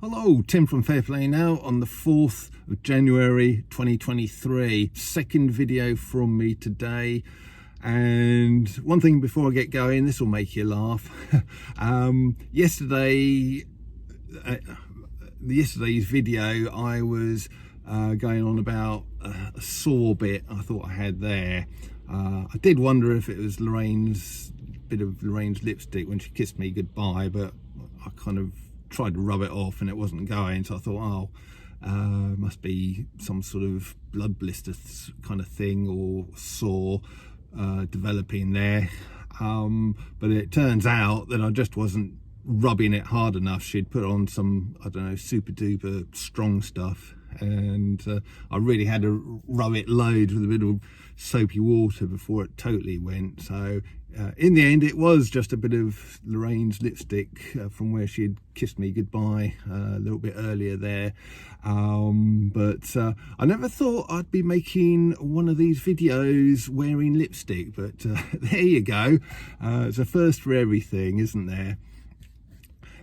Hello, Tim from Fairplay now on the 4th of January 2023. Second video from me today. And one thing before I get going, this will make you laugh. Yesterday's video, I was going on about a sore bit I thought I had there. I did wonder if it was Lorraine's lipstick when she kissed me goodbye, but I kind of tried to rub it off and it wasn't going, so I thought, must be some sort of blood blister kind of thing or sore developing there. But it turns out that I just wasn't rubbing it hard enough. She'd put on some, I don't know, super duper strong stuff, and I really had to rub it loads with a bit of soapy water before it totally went. So in the end, it was just a bit of Lorraine's lipstick from where she had kissed me goodbye a little bit earlier there. But I never thought I'd be making one of these videos wearing lipstick, but there you go. It's a first for everything, isn't there?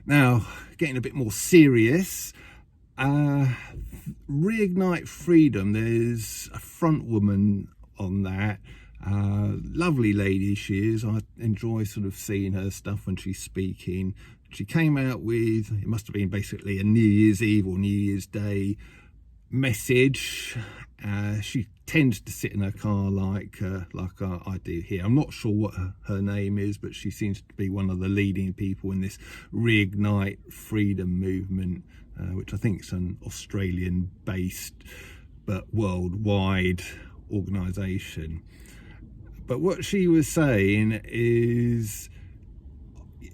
Now, getting a bit more serious, Reignite Freedom, there's a front woman on that. Lovely lady she is. I enjoy sort of seeing her stuff when she's speaking. She came out with, it must have been basically a New Year's Eve or New Year's Day message. She tends to sit in her car like I do here. I'm not sure what her name is, but she seems to be one of the leading people in this Reignite Freedom movement, which I think is an Australian-based but worldwide organisation. But what she was saying is,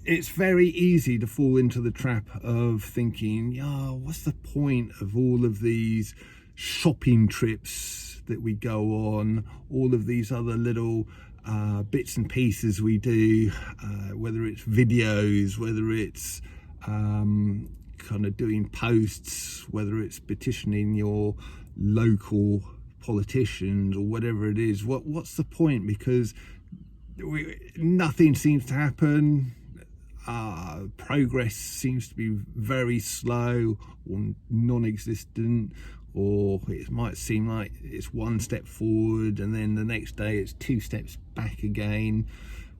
it's very easy to fall into the trap of thinking, what's the point of all of these shopping trips that we go on, all of these other little bits and pieces we do, whether it's videos, whether it's kind of doing posts, whether it's petitioning your local politicians or whatever it is. What's the point? Because nothing seems to happen. Progress seems to be very slow or non-existent, or it might seem like it's one step forward and then the next day it's two steps back again.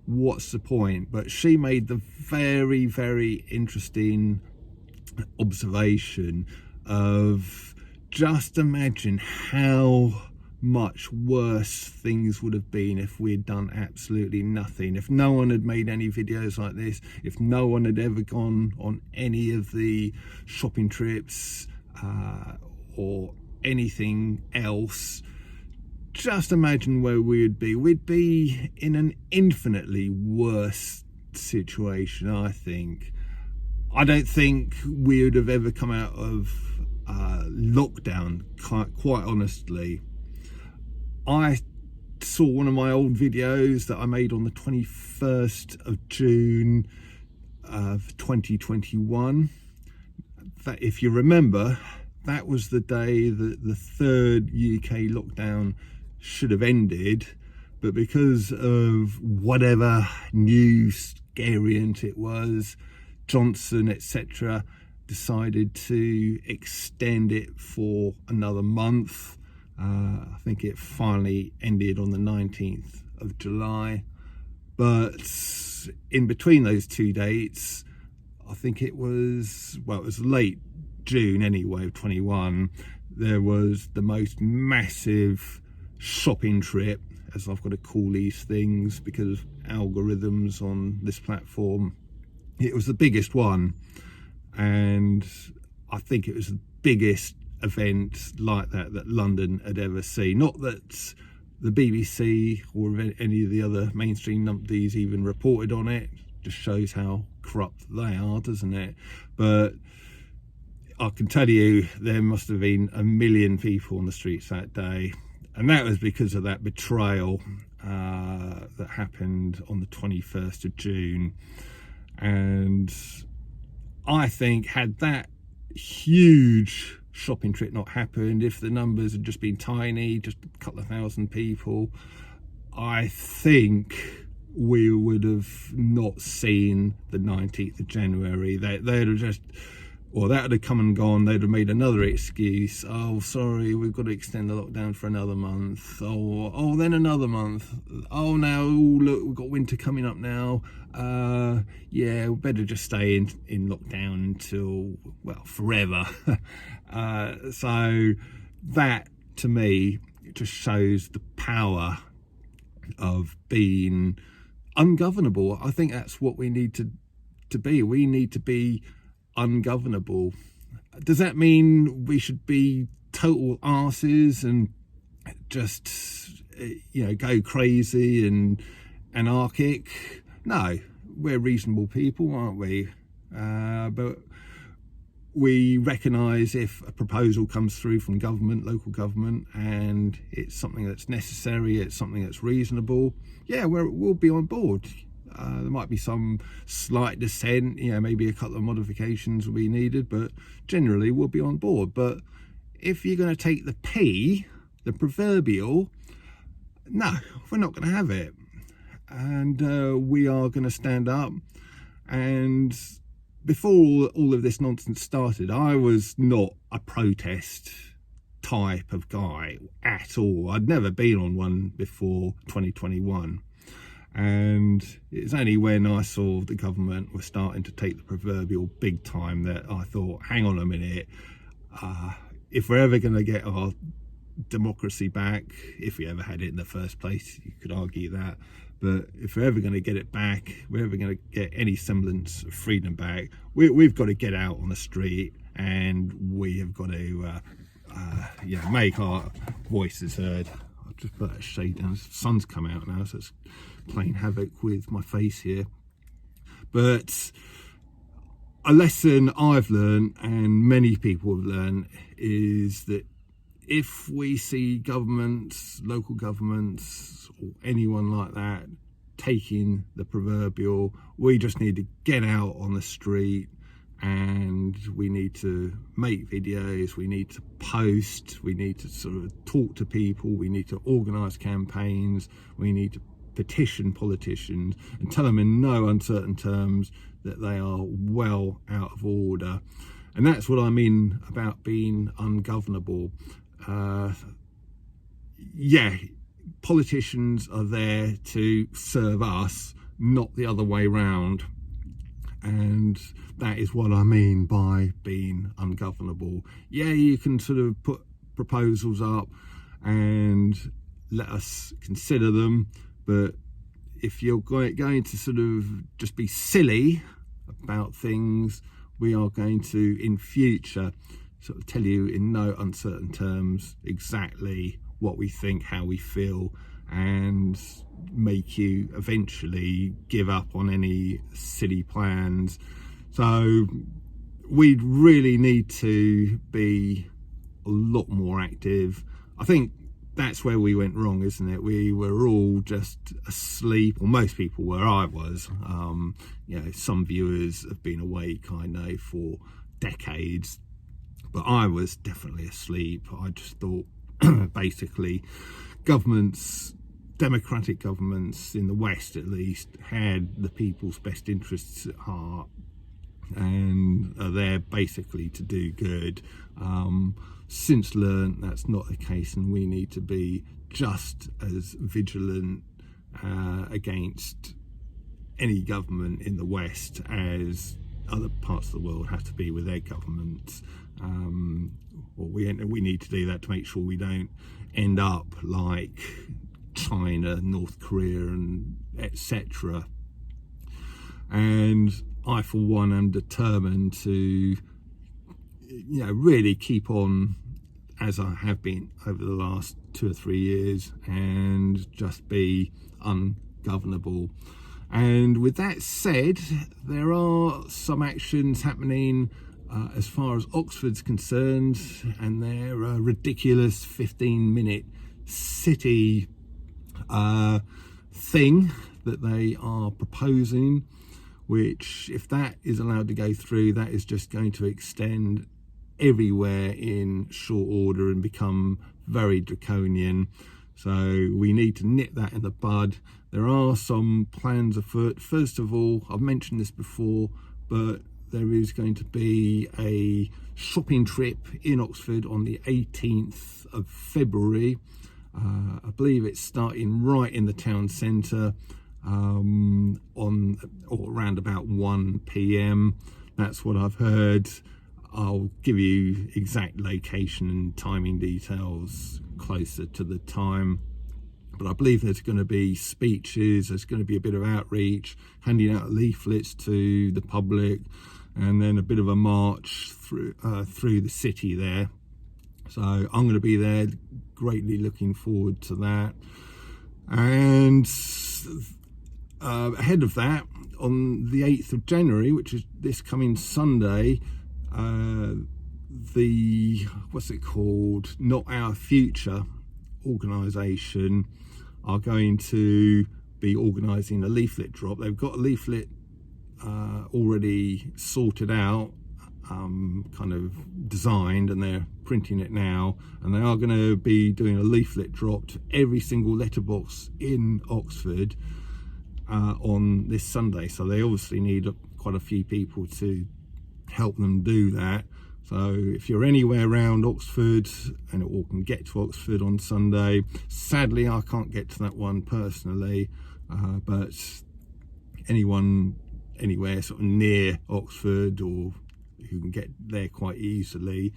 What's the point? But she made the very, very interesting observation of, just imagine how much worse things would have been if we had done absolutely nothing, if no one had made any videos like this, if no one had ever gone on any of the shopping trips or anything else. Just imagine where we would be. We'd be in an infinitely worse situation, I think. I don't think we would have ever come out of lockdown, quite honestly. I saw one of my old videos that I made on the 21st of June of 2021. That, if you remember, that was the day that the third UK lockdown should have ended, but because of whatever new variant it was, Johnson, etc., decided to extend it for another month. I think it finally ended on the 19th of July. But in between those two dates, I think it was late June anyway of 21, there was the most massive shopping trip, as I've got to call these things because of algorithms on this platform. It was the biggest one, and I think it was the biggest event like that London had ever seen. Not that the BBC or any of the other mainstream numpties even reported on it. Just shows how corrupt they are, doesn't it? But I can tell you there must have been 1 million people on the streets that day, and that was because of that betrayal that happened on the 21st of June. And I think had that huge shopping trip not happened, if the numbers had just been tiny, just a couple of thousand people, I think we would have not seen the 19th of January. They'd have just or that would have come and gone. They'd have made another excuse. Oh, sorry, we've got to extend the lockdown for another month. Oh, then another month. Oh, now, look, we've got winter coming up now. Yeah, we better just stay in lockdown until, well, forever. So that, to me, just shows the power of being ungovernable. I think that's what we need to be. We need to be ungovernable. Does that mean we should be total arses and just, go crazy and anarchic? No, we're reasonable people, aren't we? But we recognise if a proposal comes through from government, local government, and it's something that's necessary, it's something that's reasonable, yeah, we'll be on board. There might be some slight dissent, maybe a couple of modifications will be needed, but generally we'll be on board. But if you're going to take the P, the proverbial, no, we're not going to have it. And we are going to stand up. And before all of this nonsense started, I was not a protest type of guy at all. I'd never been on one before 2021. And it's only when I saw the government was starting to take the proverbial big time that I thought, hang on a minute, if we're ever going to get our democracy back, if we ever had it in the first place, you could argue that, but if we're ever going to get it back, we're ever going to get any semblance of freedom back, we've got to get out on the street, and we have got to make our voices heard. I'll just put that shade down. The sun's come out now, so it's playing havoc with my face here. But a lesson I've learned, and many people have learned, is that if we see governments, local governments, or anyone like that taking the proverbial, we just need to get out on the street, and we need to make videos, we need to post, we need to sort of talk to people, we need to organise campaigns, we need to petition politicians and tell them in no uncertain terms that they are well out of order. And that's what I mean about being ungovernable. Politicians are there to serve us, not the other way round. And that is what I mean by being ungovernable. Yeah, you can sort of put proposals up and let us consider them, but if you're going to sort of just be silly about things, we are going to, in future, sort of tell you in no uncertain terms exactly what we think, how we feel, and make you eventually give up on any silly plans. So we really need to be a lot more active. I think that's where we went wrong, isn't it? We were all just asleep, or most people were. I was. Some viewers have been awake, I know, for decades, but I was definitely asleep. I just thought basically governments, democratic governments in the West at least, had the people's best interests at heart and are there basically to do good. Since learned that's not the case, and we need to be just as vigilant against any government in the West as other parts of the world have to be with their governments. We need to do that to make sure we don't end up like China, North Korea, and etc. And I, for one, am determined to really keep on as I have been over the last 2 or 3 years and just be ungovernable. And with that said, there are some actions happening as far as Oxford's concerned, and their ridiculous 15-minute city thing that they are proposing, which, if that is allowed to go through, that is just going to extend everywhere in short order and become very draconian. So we need to nip that in the bud. There are some plans afoot. First of all, I've mentioned this before, but there is going to be a shopping trip in Oxford on the 18th of February. I believe it's starting right in the town centre on or around about 1 p.m. That's what I've heard. I'll give you exact location and timing details closer to the time. But I believe there's going to be speeches, there's going to be a bit of outreach, handing out leaflets to the public, and then a bit of a march through the city there. So I'm going to be there, greatly looking forward to that. And ahead of that, on the 8th of January, which is this coming Sunday, the Not Our Future organisation are going to be organising a leaflet drop. They've got a leaflet already sorted out, kind of designed, and they're printing it now, and they are going to be doing a leaflet drop to every single letterbox in Oxford on this Sunday. So they obviously need quite a few people to help them do that. So if you're anywhere around Oxford and or can get to Oxford on Sunday, sadly I can't get to that one personally, but anyone anywhere sort of near Oxford or who can get there quite easily,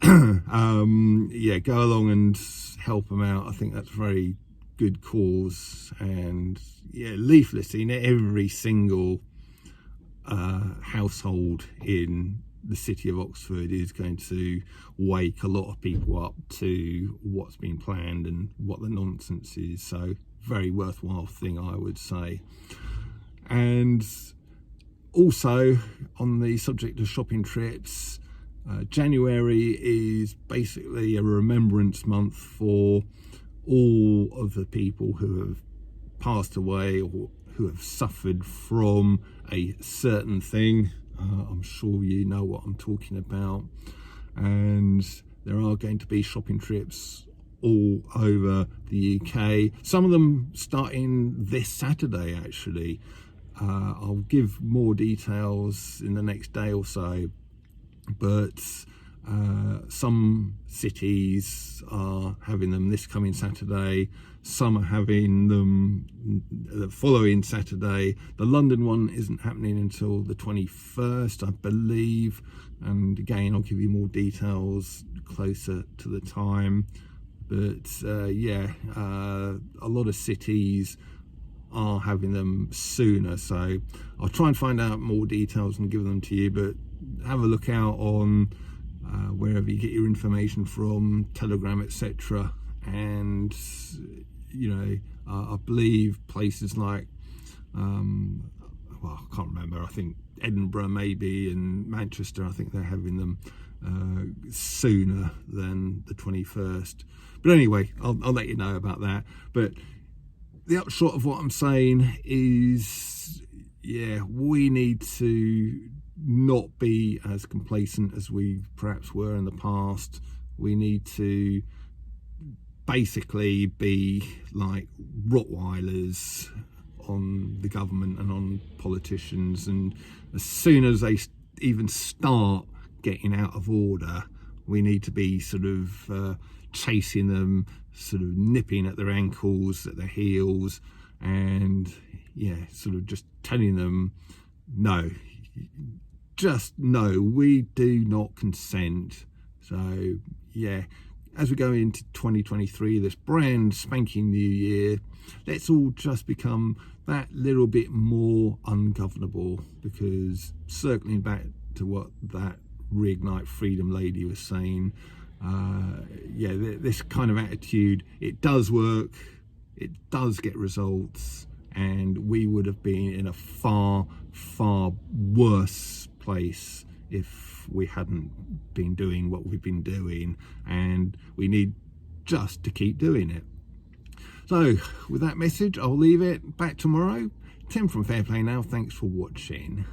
yeah, go along and help them out. I think that's a very good cause. And yeah, leafleting every single household in the city of Oxford is going to wake a lot of people up to what's been planned and what the nonsense is. So very worthwhile thing, I would say. And also on the subject of shopping trips, January is basically a remembrance month for all of the people who have passed away or who have suffered from a certain thing. I'm sure you know what I'm talking about. And there are going to be shopping trips all over the UK. Some of them starting this Saturday, actually. I'll give more details in the next day or so. But some cities are having them this coming Saturday, some are having them the following Saturday. The London one isn't happening until the 21st, I believe, and again I'll give you more details closer to the time. But yeah, a lot of cities are having them sooner, so I'll try and find out more details and give them to you. But have a look out on wherever you get your information from, Telegram, etc. And you know, I believe places like well, I can't remember, I think Edinburgh maybe, and Manchester, I think they're having them sooner than the 21st. But anyway, I'll let you know about that. But the upshot of what I'm saying is, yeah, we need to not be as complacent as we perhaps were in the past. We need to basically be like Rottweilers on the government and on politicians, and as soon as they even start getting out of order, we need to be sort of chasing them, sort of nipping at their ankles, at their heels, and yeah, sort of just telling them, no, just no, we do not consent. So yeah, as we go into 2023, this brand spanking new year, let's all just become that little bit more ungovernable. Because circling back to what that Reignite Freedom lady was saying, yeah, this kind of attitude, it does work, it does get results, and we would have been in a far, far worse place if we hadn't been doing what we've been doing, and we need just to keep doing it. So with that message, I'll leave it. Back tomorrow. Tim from Fair Play Now, thanks for watching.